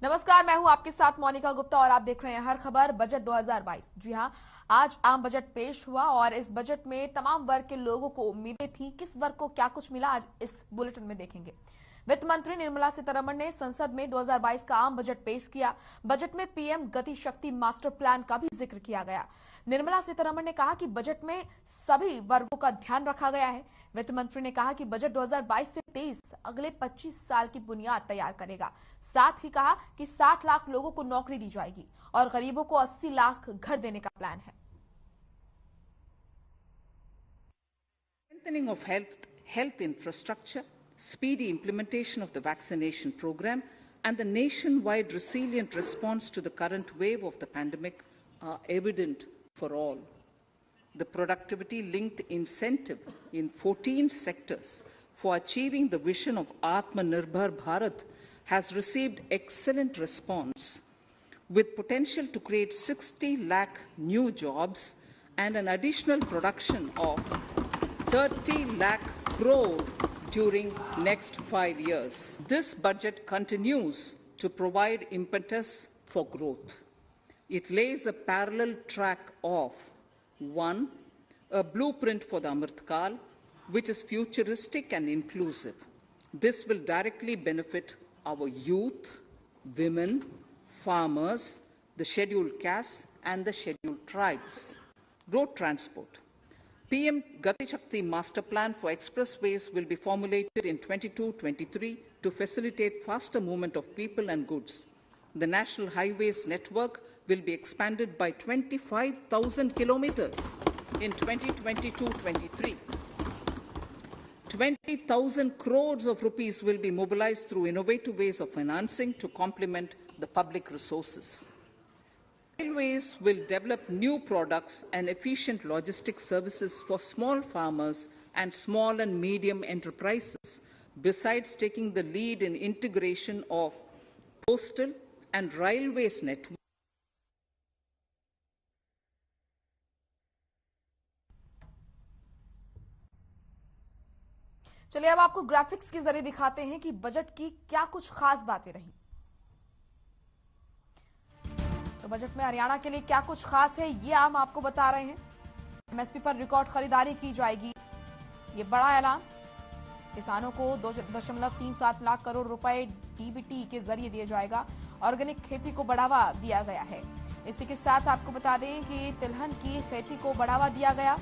नमस्कार, मैं हूं आपके साथ मोनिका गुप्ता और आप देख रहे हैं हर खबर बजट 2022। जी हां, आज आम बजट पेश हुआ और इस बजट में तमाम वर्ग के लोगों को उम्मीदें थी। किस वर्ग को क्या कुछ मिला, आज इस बुलेटिन में देखेंगे। वित्त मंत्री निर्मला सीतारमण ने संसद में 2022 का आम बजट पेश किया। बजट में पीएम गति शक्ति मास्टर प्लान का भी जिक्र किया गया। निर्मला सीतारमण ने कहा कि बजट में सभी वर्गों का ध्यान रखा गया है। वित्त मंत्री ने कहा कि बजट 2022 से 23 अगले 25 साल की बुनियाद तैयार करेगा। साथ ही कहा कि 60 लाख लोगों को नौकरी दी जाएगी और गरीबों को 80 लाख घर देने का प्लान है। Strengthening of health infrastructure, speedy implementation of the vaccination program, and the nationwide resilient response to the current wave of the pandemic are evident for all. The productivity-linked incentive in 14 sectors for achieving the vision of Atmanirbhar Bharat has received excellent response, with potential to create 60 lakh new jobs and an additional production of 30 lakh crore during next 5 years. This budget continues to provide impetus for growth. It lays a parallel track of 1. A blueprint for the Amrit Kal, which is futuristic and inclusive. This will directly benefit our youth, women, farmers, the scheduled castes, and the scheduled tribes. Road transport. PM Gati Shakti Master Plan for expressways will be formulated in 22-23 to facilitate faster movement of people and goods. The National Highways network will be expanded by 25,000 kilometers in 2022-23. 20,000 crores of rupees will be mobilized through innovative ways of financing to complement the public resources. Railways will develop new products and efficient logistics services for small farmers and small and medium enterprises, besides taking the lead in integration of postal and railways networks. चलिए अब आपको graphics के जरिए दिखाते हैं कि budget की क्या कुछ खास बातें रही। तो बजट में हरियाणा के लिए क्या कुछ खास है, ये हम आपको बता रहे हैं। एमएसपी पर रिकॉर्ड खरीदारी की जाएगी, ये बड़ा ऐलान। किसानों को 2.37 लाख करोड़ रुपए डीबीटी के जरिए दिया जाएगा। ऑर्गेनिक खेती को बढ़ावा दिया गया है। इसी के साथ आपको बता दें कि तिलहन की खेती को बढ़ावा दिया गया।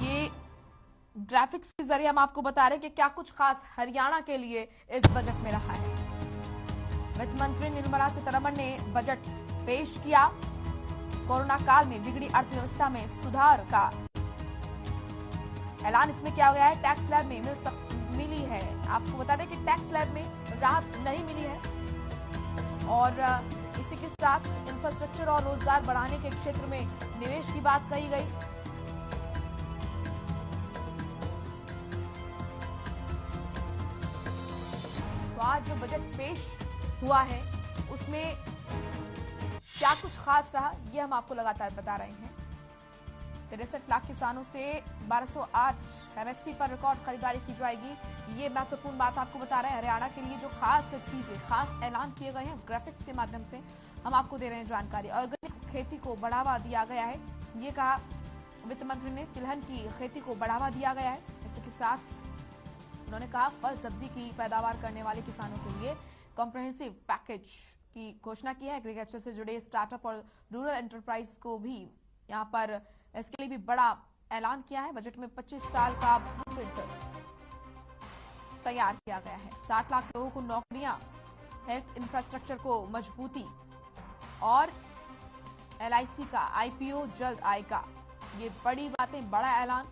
ये ग्राफिक्स के जरिए हम आपको बता रहे हैं कि क्या कुछ खास हरियाणा के लिए इस बजट में रहा है। वित्त मंत्री निर्मला सीतारमण ने बजट पेश किया। कोरोना काल में बिगड़ी अर्थव्यवस्था में सुधार का ऐलान इसमें किया गया है। टैक्स स्लैब में मिली है। आपको बता दें कि टैक्स स्लैब में राहत नहीं मिली है। और इसी के साथ इंफ्रास्ट्रक्चर और रोजगार बढ़ाने के क्षेत्र में निवेश की बात कही गई। तो आज जो बजट पेश हुआ है उसमें क्या कुछ खास रहा, ये हम आपको लगातार बता रहे हैं। 63 लाख किसानों से 1208 एमएसपी पर रिकॉर्ड खरीदारी की जाएगी। ये महत्वपूर्ण बात आपको बता रहे हैं। हरियाणा के लिए जो खास चीजें, खास ऐलान किए गए हैं, ग्राफिक्स के माध्यम से हम आपको दे रहे हैं जानकारी। ऑर्गेनिक खेती को बढ़ावा दिया गया है, ये कहा वित्त मंत्री ने। तिलहन की खेती को बढ़ावा दिया गया है। इसी के साथ उन्होंने कहा फल सब्जी की पैदावार करने वाले किसानों के लिए कॉम्प्रहेंसिव पैकेज की घोषणा की है। एग्रीकल्चर से जुड़े स्टार्टअप और रूरल एंटरप्राइज को भी यहाँ पर इसके लिए भी बड़ा ऐलान किया है। बजट में 25 साल का ब्लूप्रिंट तैयार किया गया है। 60 लाख लोगों को नौकरियां, हेल्थ इंफ्रास्ट्रक्चर को मजबूती और एलआईसी का आईपीओ जल्द आएगा। ये बड़ी बातें, बड़ा ऐलान।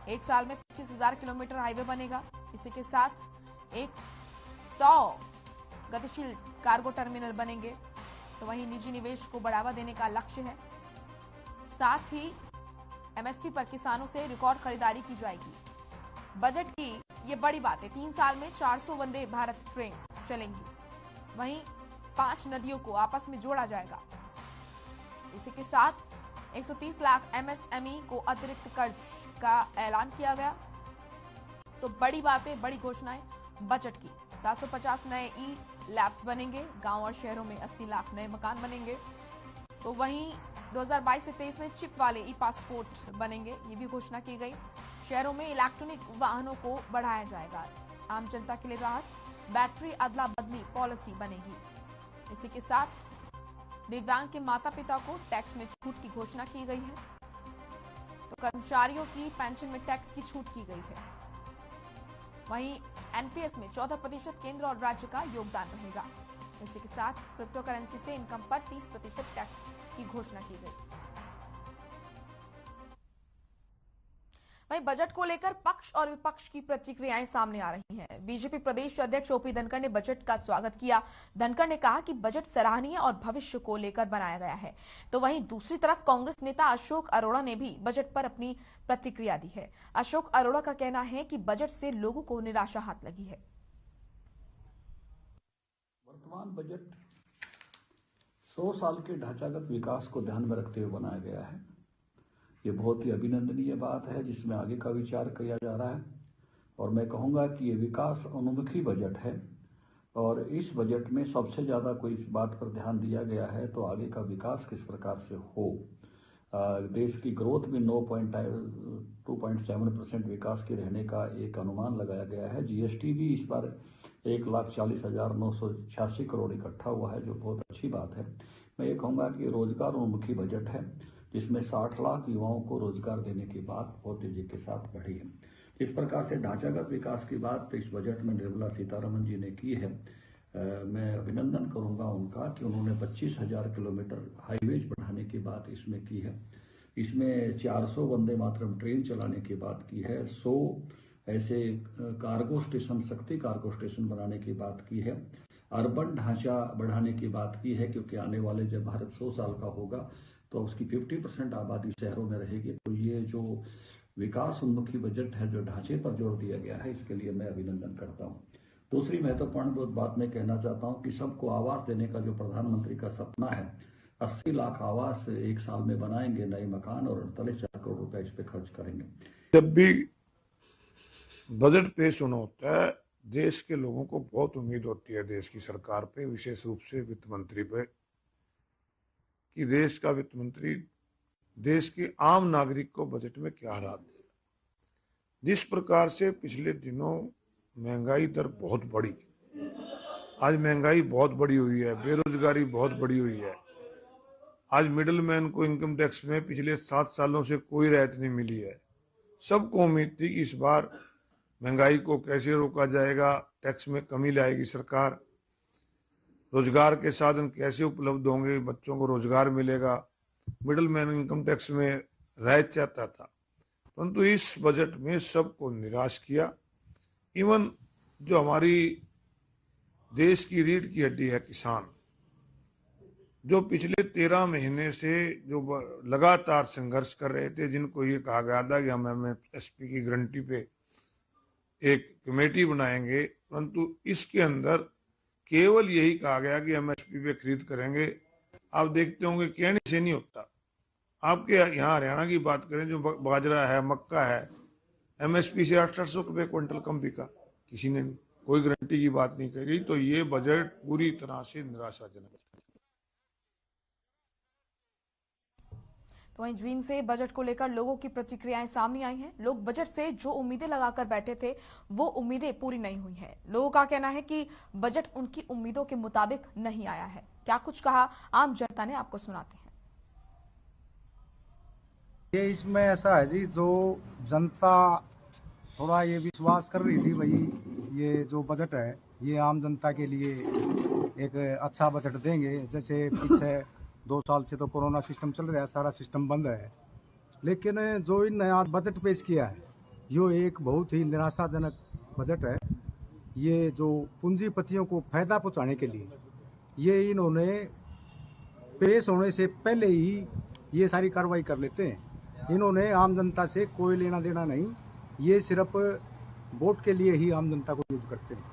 एक साल में 25,000 किलोमीटर हाईवे बनेगा। इसी के साथ 100 गतिशील कार्गो टर्मिनल बनेंगे। तो वहीं निजी निवेश को बढ़ावा देने का लक्ष्य है। साथ ही एमएसपी पर किसानों से रिकॉर्ड खरीदारी की जाएगी। बजट की ये बड़ी बात है। 3 साल में 400 वंदे भारत ट्रेन चलेंगी। वहीं 5 नदियों को आपस में जोड़ा जाएगा। इसी के साथ 130 लाख एमएसएमई को अतिरिक्त कर्ज का ऐलान किया गया। तो बड़ी बातें, बड़ी घोषणाएं। बजट की। 750 नए ई लैब्स बनेंगे। गांव और शहरों में 80 लाख नए मकान बनेंगे। तो वहीं 2022 से 23 में चिप वाले ई पासपोर्ट बनेंगे, ये भी घोषणा की गई। शहरों में इलेक्ट्रॉनिक वाहनों को बढ़ाया जाएगा। आम जनता के लिए राहत, बैटरी अदला बदली पॉलिसी बनेगी। इसी के साथ दिव्यांग के माता पिता को टैक्स में छूट की घोषणा की गई है। तो कर्मचारियों की पेंशन में टैक्स की छूट की गई है। वहीं एनपीएस में 14% केंद्र और राज्य का योगदान रहेगा। इसी के साथ क्रिप्टो करेंसी से इनकम पर 30% टैक्स की घोषणा की गई। वहीं बजट को लेकर पक्ष और विपक्ष की प्रतिक्रियाएं सामने आ रही हैं। बीजेपी प्रदेश अध्यक्ष ओपी धनखड़ ने बजट का स्वागत किया। धनखड़ ने कहा कि बजट सराहनीय और भविष्य को लेकर बनाया गया है। तो वहीं दूसरी तरफ कांग्रेस नेता अशोक अरोड़ा ने भी बजट पर अपनी प्रतिक्रिया दी है। अशोक अरोड़ा का कहना है कि बजट से लोगों को निराशा हाथ लगी है। वर्तमान बजट 100 साल के ढांचागत विकास को ध्यान में रखते हुए बनाया गया है। ये बहुत ही अभिनंदनीय बात है, जिसमें आगे का विचार किया जा रहा है। और मैं कहूँगा कि ये विकास उन्मुखी बजट है। और इस बजट में सबसे ज़्यादा कोई इस बात पर ध्यान दिया गया है तो आगे का विकास किस प्रकार से हो। देश की ग्रोथ भी 2.7% विकास के रहने का एक अनुमान लगाया गया है। जीएसटी भी इस बार 1,40,986 करोड़ इकट्ठा हुआ है, जो बहुत अच्छी बात है। मैं ये कहूँगा कि रोजगार उन्मुखी बजट है, जिसमें 60 लाख युवाओं को रोजगार देने की बात बहुत तेजी के साथ बढ़ी है। इस प्रकार से ढांचागत विकास की बात इस बजट में निर्मला सीतारमण जी ने की है। मैं अभिनंदन करूंगा उनका कि उन्होंने 25,000 किलोमीटर हाईवेज बढ़ाने की बात इसमें की है। इसमें 400 वंदे मातरम ट्रेन चलाने की बात की है। 100 ऐसे कार्गो स्टेशन, शक्ति कार्गो स्टेशन बनाने की बात की है। अर्बन ढांचा बढ़ाने की बात की है, क्योंकि आने वाले जब भारत 100 साल का होगा तो उसकी 50% आबादी शहरों में रहेगी। तो ये जो विकास उन्मुखी बजट है, जो ढांचे पर जोर दिया गया है, इसके लिए मैं अभिनंदन करता हूँ। दूसरी महत्वपूर्ण बात मैं कहना चाहता हूँ कि सबको आवास देने का जो प्रधानमंत्री का सपना है, 80 लाख आवास एक साल में बनाएंगे, नए मकान, और 48,000 करोड़ रुपए इस पे खर्च करेंगे। जब भी बजट पेश होना होता है, देश के लोगों को बहुत उम्मीद होती है देश की सरकार पे, विशेष रूप से वित्त मंत्री पे, कि देश का वित्त मंत्री देश के आम नागरिक को बजट में क्या राहत देगा। जिस प्रकार से पिछले दिनों महंगाई दर बहुत बढ़ी, आज महंगाई बहुत बढ़ी हुई है, बेरोजगारी बहुत बढ़ी हुई है। आज मिडिल मैन को इनकम टैक्स में पिछले 7 सालों से कोई रियायत नहीं मिली है। सबको उम्मीद थी कि इस बार महंगाई को कैसे रोका जाएगा, टैक्स में कमी लाएगी सरकार, रोजगार के साधन कैसे उपलब्ध होंगे, बच्चों को रोजगार मिलेगा, मिडिल मैन इनकम टैक्स में रियायत चाहता था। परंतु इस बजट में सबको निराश किया। इवन जो हमारी देश की रीढ़ की हड्डी है, किसान, जो पिछले 13 महीने से जो लगातार संघर्ष कर रहे थे, जिनको ये कहा गया था कि हम एमएसपी की गारंटी पे एक कमेटी बनाएंगे, परंतु इसके अंदर केवल यही कहा गया कि एमएसपी पे खरीद करेंगे। आप देखते होंगे कहने से नहीं होता। आपके यहाँ हरियाणा की बात करें, जो बाजरा है, मक्का है, एमएसपी से 800 रुपये क्विंटल कम बिका, किसी ने नहीं, कोई गारंटी की बात नहीं कही। तो ये बजट पूरी तरह से निराशाजनक है। तो वहीं जून से बजट को लेकर लोगों की प्रतिक्रियाएं सामने आई हैं। लोग बजट से जो उम्मीदें लगाकर बैठे थे, वो उम्मीदें पूरी नहीं हुई हैं। लोगों का कहना है कि बजट उनकी उम्मीदों के मुताबिक नहीं आया है। क्या कुछ कहा आम जनता ने, आपको सुनाते हैं। ये इसमें ऐसा है जी, जो जनता थोड़ा ये विश्वास कर रही थी, भाई ये जो बजट है ये आम जनता के लिए एक अच्छा बजट देंगे। जैसे पीछे 2 साल से तो कोरोना सिस्टम चल रहा है, सारा सिस्टम बंद है, लेकिन जो इन नया बजट पेश किया है, यो एक बहुत ही निराशाजनक बजट है। ये जो पूंजीपतियों को फायदा पहुंचाने के लिए ये इन्होंने पेश होने से पहले ही ये सारी कार्रवाई कर लेते हैं। इन्होंने आम जनता से कोई लेना देना नहीं, ये सिर्फ वोट के लिए ही आम जनता को यूज करते हैं।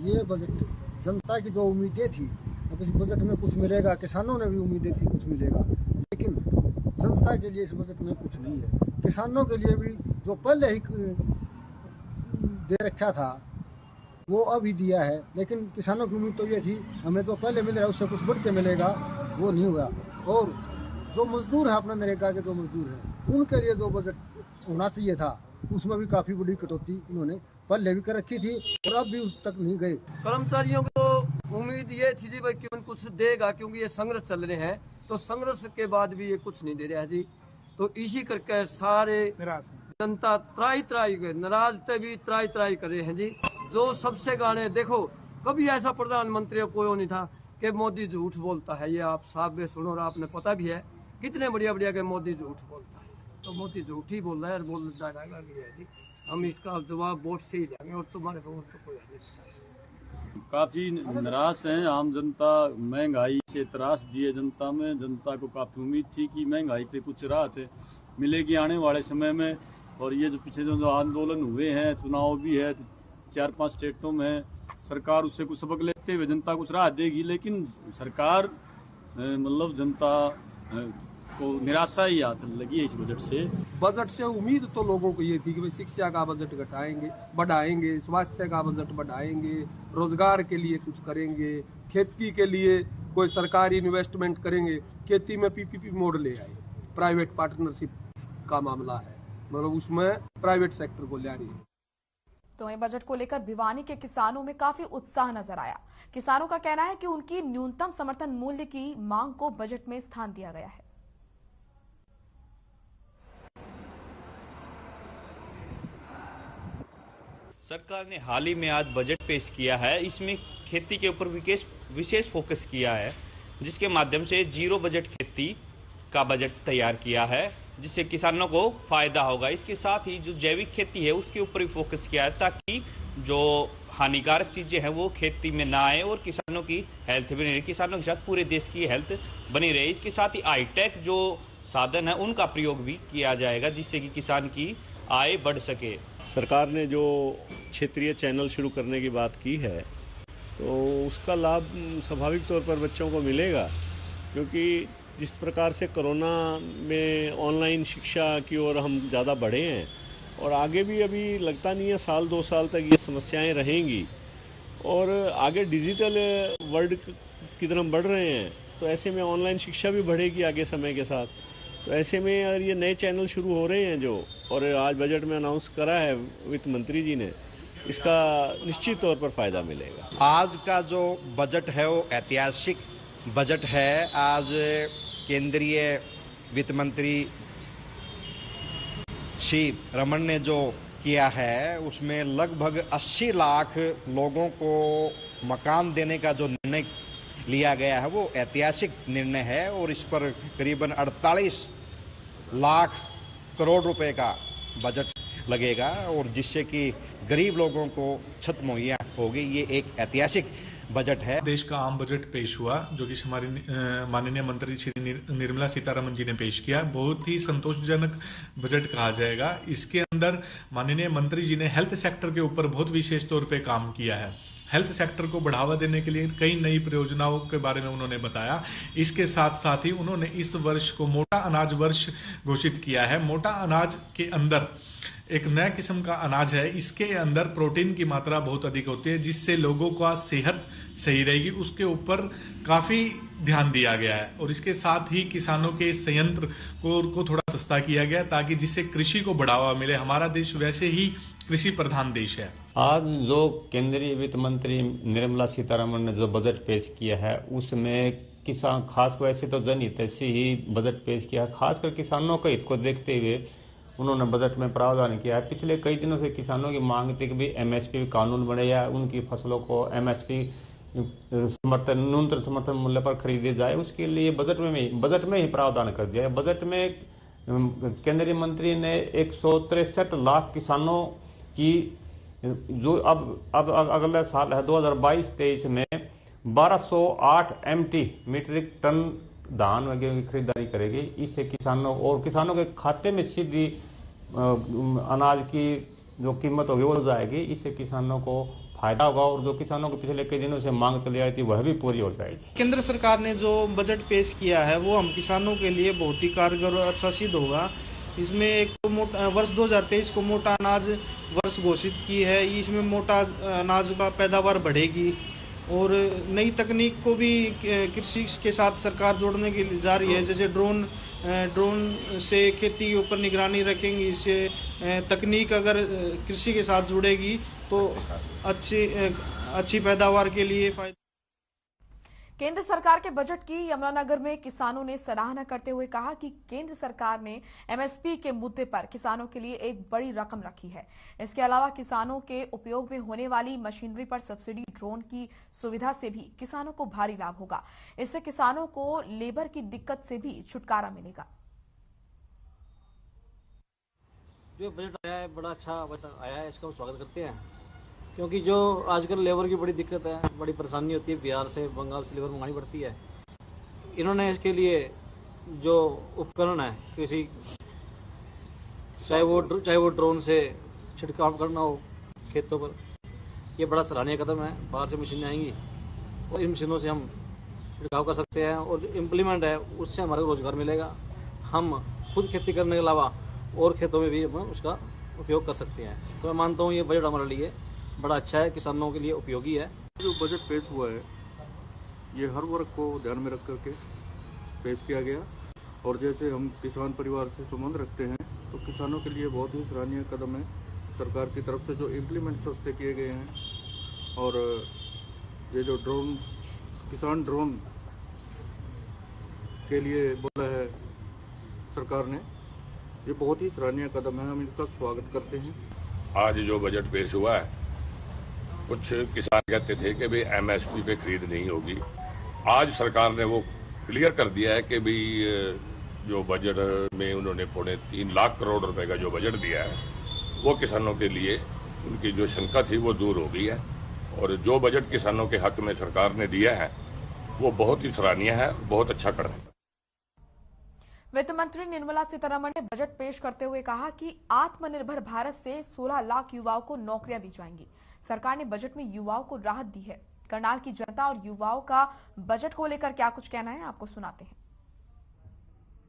ये बजट जनता की जो उम्मीदें थी, अब इस बजट में कुछ मिलेगा, किसानों ने भी उम्मीदें थी कुछ मिलेगा, लेकिन जनता के लिए इस बजट में कुछ नहीं है। किसानों के लिए भी जो पहले ही दे रखा था वो अभी दिया है, लेकिन किसानों की उम्मीद तो ये थी हमें जो पहले मिल रहा है उससे कुछ बढ़ के मिलेगा, वो नहीं हुआ। और जो मजदूर है अपना नरेगा के जो मजदूर हैं उनके लिए जो बजट होना चाहिए था उसमें भी काफी बड़ी कटौती इन्होंने पहले भी कर रखी थी और अब भी उस तक नहीं गए। कर्मचारियों को उम्मीद ये थी जी भाई कि कुछ देगा, क्योंकि ये संघर्ष चल रहे हैं, तो संघर्ष के बाद भी ये कुछ नहीं दे रहा है जी। तो इसी करके सारे जनता त्राई नाराज थे भी त्राई कर रहे हैं जी। जो सबसे गाने देखो, कभी ऐसा प्रधानमंत्री कोई नहीं था कि मोदी झूठ बोलता है, ये आप साहब भी सुनो और आपने पता भी है कितने बढ़िया के मोदी झूठ बोलता है। तो मोदी झूठ ही बोल रहा है और बोल डायलॉग भी है जी। हम इसका जवाब वोट से ही देंगे और तुम्हारे वोट तो कोई नहीं। काफ़ी निराश हैं आम जनता, महंगाई से त्रास दिए जनता में। जनता को काफ़ी उम्मीद थी कि महंगाई पे कुछ राहत मिलेगी आने वाले समय में। और ये जो पिछले जो आंदोलन हुए हैं, चुनाव भी है 4-5 स्टेटों में, सरकार उससे कुछ सबक लेते हुए जनता को कुछ राहत देगी, लेकिन सरकार मतलब जनता को निराशा ही आती लगी है इस बजट से। बजट से उम्मीद तो लोगों को ये थी कि भाई शिक्षा का बजट बढ़ाएंगे, स्वास्थ्य का बजट बढ़ाएंगे, रोजगार के लिए कुछ करेंगे, खेती के लिए कोई सरकारी इन्वेस्टमेंट करेंगे। खेती में पीपीपी मोड ले आए, प्राइवेट पार्टनरशिप का मामला है, मतलब उसमें प्राइवेट सेक्टर को ले आ रही है। तो वहीं बजट को लेकर भिवानी के किसानों में काफी उत्साह नजर आया। किसानों का कहना है कि उनकी न्यूनतम समर्थन मूल्य की मांग को बजट में स्थान दिया गया है। सरकार ने हाल ही में आज बजट पेश किया है। इसमें खेती के ऊपर विशेष फोकस किया है, जिसके माध्यम से जीरो बजट खेती का बजट तैयार किया है, जिससे किसानों को फायदा होगा। इसके साथ ही जो जैविक खेती है उसके ऊपर भी फोकस किया है, ताकि जो हानिकारक चीजें हैं वो खेती में ना आए और किसानों की हेल्थ बनी रहे, किसानों के साथ पूरे देश की हेल्थ बनी रहे। इसके साथ ही हाईटेक जो साधन है उनका प्रयोग भी किया जाएगा, जिससे कि किसान की आय बढ़ सके। सरकार ने जो क्षेत्रीय चैनल शुरू करने की बात की है, तो उसका लाभ स्वाभाविक तौर पर बच्चों को मिलेगा, क्योंकि जिस प्रकार से कोरोना में ऑनलाइन शिक्षा की ओर हम ज़्यादा बढ़े हैं और आगे भी अभी लगता नहीं है 1-2 साल तक ये समस्याएं रहेंगी और आगे डिजिटल वर्ल्ड की तरफ बढ़ रहे हैं, तो ऐसे में ऑनलाइन शिक्षा भी बढ़ेगी आगे समय के साथ। तो ऐसे में अगर ये नए चैनल शुरू हो रहे हैं जो, और आज बजट में अनाउंस करा है वित्त मंत्री जी ने, इसका निश्चित तौर पर फायदा मिलेगा। आज का जो बजट है वो ऐतिहासिक बजट है। आज केंद्रीय वित्त मंत्री श्री रमन ने जो किया है उसमें लगभग 80 लाख लोगों को मकान देने का जो निर्णय लिया गया है वो ऐतिहासिक निर्णय है और इस पर करीबन 48 लाख करोड़ रुपए का बजट लगेगा और जिससे कि गरीब लोगों को छत मुहैया होगी। ये एक ऐतिहासिक बजट है। देश का आम बजट पेश हुआ, जो कि हमारी माननीय मंत्री श्री निर्मला सीतारमन जी ने पेश किया। बहुत ही संतोषजनक बजट कहा जाएगा। इसके अंदर माननीय मंत्री जी ने हेल्थ सेक्टर के ऊपर बहुत विशेष तौर पे काम किया है। हेल्थ सेक्टर को बढ़ावा देने के लिए कई नई परियोजनाओं के बारे में उन्होंने बताया। इसके साथ साथ ही उन्होंने इस वर्ष को मोटा अनाज वर्ष घोषित किया है। मोटा अनाज के अंदर एक नया किस्म का अनाज है, इसके अंदर प्रोटीन की मात्रा बहुत अधिक होती है, जिससे लोगों का सेहत सही रहेगी, उसके ऊपर काफी ध्यान दिया गया है। और इसके साथ ही किसानों के संयंत्र को थोड़ा सस्ता किया गया, ताकि जिससे कृषि को बढ़ावा मिले। हमारा देश वैसे ही कृषि प्रधान देश है। आज जो केंद्रीय वित्त मंत्री निर्मला सीतारमन ने जो बजट पेश किया है उसमें किसान, खास वैसे तो जनहित से ही बजट पेश किया है, खासकर किसानों के हित को देखते हुए उन्होंने बजट में प्रावधान किया है। पिछले कई दिनों से किसानों की मांग थी कि भी एमएसपी कानून बने या उनकी फसलों को एमएसपी न्यूनतम समर्थन मूल्य पर खरीदे जाए, उसके लिए बजट में ही प्रावधान कर दिया है। बजट में केंद्रीय मंत्री ने 163 लाख किसानों की जो अब अगले साल है 2022-23 में 1208 MT मीट्रिक टन धान वगैरह की खरीदारी करेगी। इससे किसानों के खाते में सीधी अनाज की जो कीमत होगी वो जाएगी। इससे किसानों को फायदा होगा और जो किसानों को पिछले कई दिनों से मांग चली आई थी वह भी पूरी हो जाएगी। केंद्र सरकार ने जो बजट पेश किया है वो हम किसानों के लिए बहुत ही कारगर और अच्छा सिद्ध होगा, इसमें एक तो वर्ष 2023 को मोटा अनाज वर्ष घोषित की है। इसमें मोटा अनाज का पैदावार बढ़ेगी और नई तकनीक को भी कृषि के साथ सरकार जोड़ने की जा रही है। जैसे ड्रोन से खेती के ऊपर निगरानी रखेंगी। इससे तकनीक अगर कृषि के साथ जुड़ेगी तो अच्छी पैदावार के लिए फायदा। केंद्र सरकार के बजट की यमुनानगर में किसानों ने सराहना करते हुए कहा कि केंद्र सरकार ने एमएसपी के मुद्दे पर किसानों के लिए एक बड़ी रकम रखी है। इसके अलावा किसानों के उपयोग में होने वाली मशीनरी पर सब्सिडी, ड्रोन की सुविधा से भी किसानों को भारी लाभ होगा। इससे किसानों को लेबर की दिक्कत से भी छुटकारा मिलेगा। जो बजट आया है बड़ा अच्छा बजट आया है, इसका स्वागत करते हैं, क्योंकि जो आजकल लेबर की बड़ी दिक्कत है, बड़ी परेशानी होती है, बिहार से बंगाल से लेबर मंगानी पड़ती है। इन्होंने इसके लिए जो उपकरण है कृषि, चाहे वो ड्रोन से छिड़काव करना हो खेतों पर, ये बड़ा सराहनीय कदम है। बाहर से मशीनें आएंगी और इन मशीनों से हम छिड़काव कर सकते हैं और जो इम्प्लीमेंट है उससे हमारे रोजगार मिलेगा। हम खुद खेती करने के अलावा और खेतों में भी हम उसका उपयोग कर सकते हैं। तो मैं मानता हूँ ये बजट हमारे लिए बड़ा अच्छा है, किसानों के लिए उपयोगी है। जो बजट पेश हुआ है ये हर वर्ग को ध्यान में रख करके पेश किया गया और जैसे हम किसान परिवार से संबंध रखते हैं तो किसानों के लिए बहुत ही सराहनीय कदम है सरकार की तरफ से जो इम्प्लीमेंट सस्ते किए गए हैं। और ये जो किसान ड्रोन के लिए बोला है सरकार ने, ये बहुत ही सराहनीय कदम है, हम इसका स्वागत करते हैं। आज जो बजट पेश हुआ है, कुछ किसान कहते थे कि भाई एमएसपी पे खरीद नहीं होगी। आज सरकार ने वो क्लियर कर दिया है कि भाई जो बजट में उन्होंने 3.25 लाख करोड़ रुपए का जो बजट दिया है वो किसानों के लिए उनकी जो शंका थी वो दूर हो गई है। और जो बजट किसानों के हक में सरकार ने दिया है वो बहुत ही सराहनीय है, बहुत अच्छा कर रहे हैं। वित्त मंत्री निर्मला सीतारमण ने बजट पेश करते हुए कहा कि आत्मनिर्भर भारत से 16 लाख युवाओं को नौकरियां दी जाएंगी। सरकार ने बजट में युवाओं को राहत दी है। करनाल की जनता और युवाओं का बजट को लेकर क्या कुछ कहना है, आपको सुनाते हैं।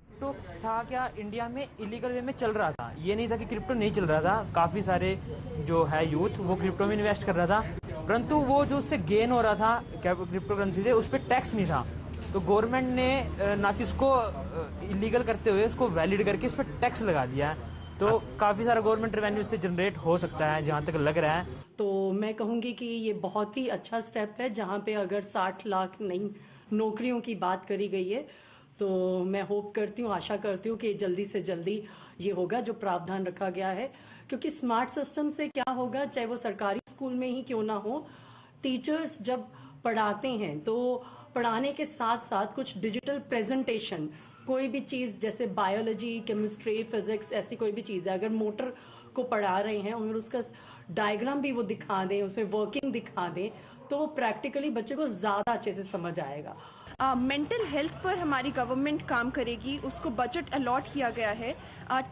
क्रिप्टो था क्या इंडिया में इलीगल वे में चल रहा था, ये नहीं था कि क्रिप्टो नहीं चल रहा था। काफी सारे जो है यूथ वो क्रिप्टो में इन्वेस्ट कर रहा था, परंतु वो जो उससे गेन हो रहा था क्रिप्टो करेंसी से, उस पर टैक्स नहीं था। तो गवर्नमेंट ने ना कि उसको इलीगल करते हुए उसको वैलिड करके इस पर टैक्स लगा दिया है। तो काफ़ी सारा गवर्नमेंट रेवेन्यू इससे जनरेट हो सकता है, जहाँ तक लग रहा है। तो मैं कहूँगी कि ये बहुत ही अच्छा स्टेप है, जहाँ पे अगर 60 लाख नई नौकरियों की बात करी गई है तो मैं होप करती हूँ, आशा करती हूँ कि जल्दी से जल्दी ये होगा जो प्रावधान रखा गया है। क्योंकि स्मार्ट सिस्टम से क्या होगा, चाहे वो सरकारी स्कूल में ही क्यों ना हो, टीचर्स जब पढ़ाते हैं तो पढ़ाने के साथ साथ कुछ डिजिटल प्रेजेंटेशन, कोई भी चीज़ जैसे बायोलॉजी, केमिस्ट्री, फिजिक्स, ऐसी कोई भी चीज़ है, अगर मोटर को पढ़ा रहे हैं और उसका डायग्राम भी वो दिखा दें, उसमें वर्किंग दिखा दें, तो प्रैक्टिकली बच्चे को ज़्यादा अच्छे से समझ आएगा। मेंटल हेल्थ पर हमारी गवर्नमेंट काम करेगी, उसको बजट अलॉट किया गया है।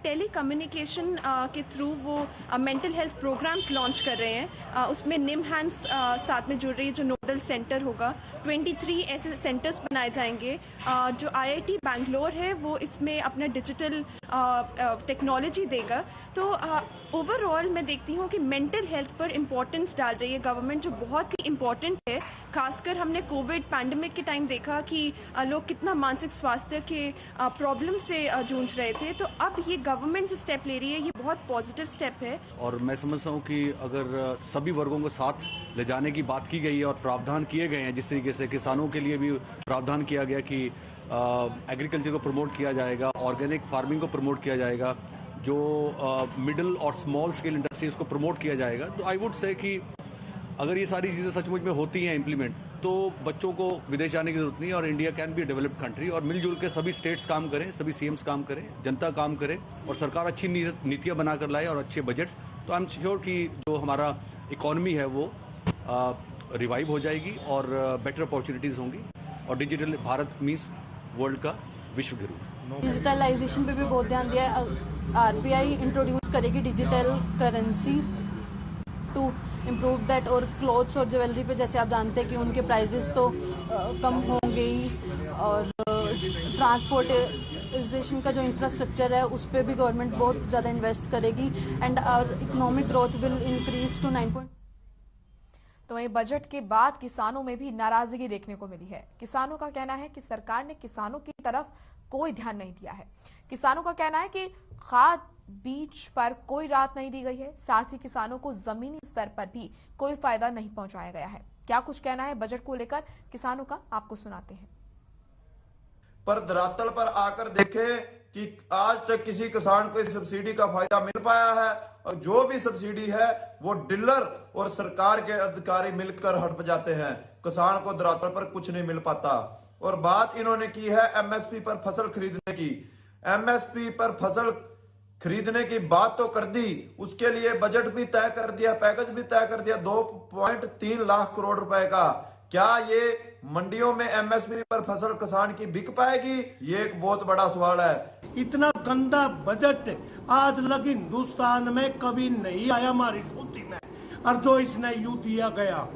टेली कम्युनिकेशन के थ्रू वो मेंटल हेल्थ प्रोग्राम्स लॉन्च कर रहे हैं। उसमें निमहैंस साथ में जुड़ रही है, जो नोडल सेंटर होगा। 23 ऐसे सेंटर्स बनाए जाएंगे। जो IIT बैंगलोर है वो इसमें अपना डिजिटल टेक्नोलॉजी देगा। तो ओवरऑल मैं देखती हूँ कि मेंटल हेल्थ पर इम्पोर्टेंस डाल रही है गवर्नमेंट, जो बहुत ही इम्पोर्टेंट है। खासकर हमने कोविड पैंडेमिक के टाइम देखा कि लोग कितना मानसिक स्वास्थ्य के प्रॉब्लम से जूझ रहे थे। तो अब ये गवर्नमेंट जो स्टेप ले रही है ये बहुत पॉजिटिव स्टेप है। और मैं समझता हूँ कि अगर सभी वर्गों को साथ ले जाने की बात की गई है और प्रावधान किए गए हैं, जिस तरीके से किसानों के लिए भी प्रावधान किया गया कि एग्रीकल्चर को प्रमोट किया जाएगा, ऑर्गेनिक फार्मिंग को प्रमोट किया जाएगा, जो मिडिल और स्मॉल स्केल इंडस्ट्रीज को प्रमोट किया जाएगा। तो आई वुड से कि अगर ये सारी चीज़ें सचमुच में होती हैं इम्प्लीमेंट, तो बच्चों को विदेश जाने की जरूरत नहीं है और India can be developed country. और मिलजुल के सभी स्टेट्स काम करें, सभी CMs काम करें, जनता काम करे और सरकार अच्छी नीतियाँ बनाकर लाए और अच्छे बजट, तो आई एम श्योर कि जो हमारा इकॉनमी है वो रिवाइव हो जाएगी और बेटर अपॉर्चुनिटीज़ होंगी। और डिजिटल भारत मीन्स वर्ल्ड का विश्व गुरु। डिजिटलाइजेशन पे भी बहुत ध्यान दिया है। RBI इंट्रोड्यूस करेगी digital currency to improve that. और क्लॉथ्स और ज्वेलरी पे जैसे आप जानते हैं कि उनके प्राइजेस तो कम होंगे ही, और ट्रांसपोर्ट डिजिटलाइजेशन का जो इंफ्रास्ट्रक्चर है उस पर भी गवर्नमेंट बहुत ज़्यादा इन्वेस्ट करेगी and our economic growth will increase to 9. तो वहीं बजट के बाद किसानों में भी नाराजगी देखने को मिली है। किसानों का कहना है कि सरकार ने किसानों की तरफ कोई ध्यान नहीं दिया है। किसानों का कहना है कि खाद बीज पर कोई राहत नहीं दी गई है, साथ ही किसानों को जमीनी स्तर पर भी कोई फायदा नहीं पहुंचाया गया है। क्या कुछ कहना है बजट को लेकर किसानों का, आपको सुनाते हैं। पर धरातल पर आकर देखे कि आज तक किसी किसान को इस सब्सिडी का फायदा मिल पाया है, और जो भी सब्सिडी है वो डीलर और सरकार के अधिकारी मिलकर हड़प जाते हैं। किसान को धरातल पर कुछ नहीं मिल पाता। और बात इन्होंने की है एमएसपी पर फसल खरीदने की। एमएसपी पर फसल खरीदने की बात तो कर दी, उसके लिए बजट भी तय कर दिया, पैकेज भी तय कर दिया 2.3 लाख करोड़ रुपए का। क्या ये मंडियों में एमएसपी पर फसल किसान की बिक पाएगी? ये एक बहुत बड़ा सवाल है। इतना गंदा बजट आज लग हिंदुस्तान में कभी नहीं आया हमारी सूची में, और जो इसने यू दिया गया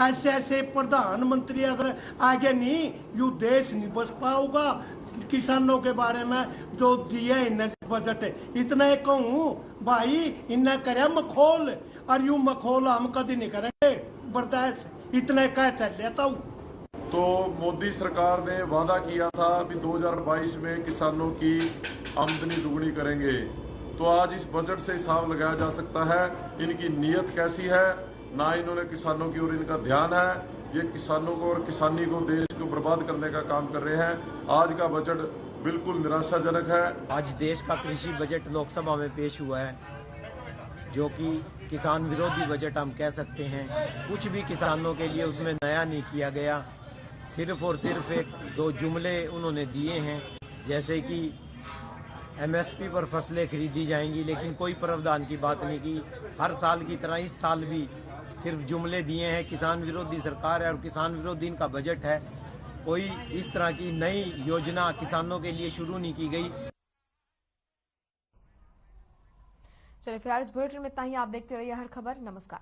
ऐसे प्रधानमंत्री अगर आगे नहीं यू देश नहीं बच पाऊगा। किसानों के बारे में जो दिए इन्हें बजट, इतने कहूँ भाई इन्हें करे मखौल, और यू मखौल हम कभी नहीं करेंगे बर्दाश्त, इतने कह चल लेता हूँ। तो मोदी सरकार ने वादा किया था कि 2022 में किसानों की आमदनी दुगनी करेंगे, तो आज इस बजट से हिसाब लगाया जा सकता है इनकी नीयत कैसी है। ना इन्होंने किसानों की ओर इनका ध्यान है, ये किसानों को और किसानी को, देश को बर्बाद करने का काम कर रहे हैं। आज का बजट बिल्कुल निराशाजनक है। आज देश का कृषि बजट लोकसभा में पेश हुआ है, जो कि किसान विरोधी बजट हम कह सकते हैं। कुछ भी किसानों के लिए उसमें नया नहीं किया गया, सिर्फ और सिर्फ एक दो जुमले उन्होंने दिए हैं, जैसे कि एमएसपी पर फसलें खरीदी जाएंगी, लेकिन कोई प्रावधान की बात नहीं की। हर साल की तरह इस साल भी सिर्फ जुमले दिए हैं। किसान विरोधी सरकार है और किसान विरोधी इनका बजट है। कोई इस तरह की नई योजना किसानों के लिए शुरू नहीं की गई। चलिए फिलहाल इस बुलेटिन में इतना ही। आप देखते रहिए हर खबर। नमस्कार।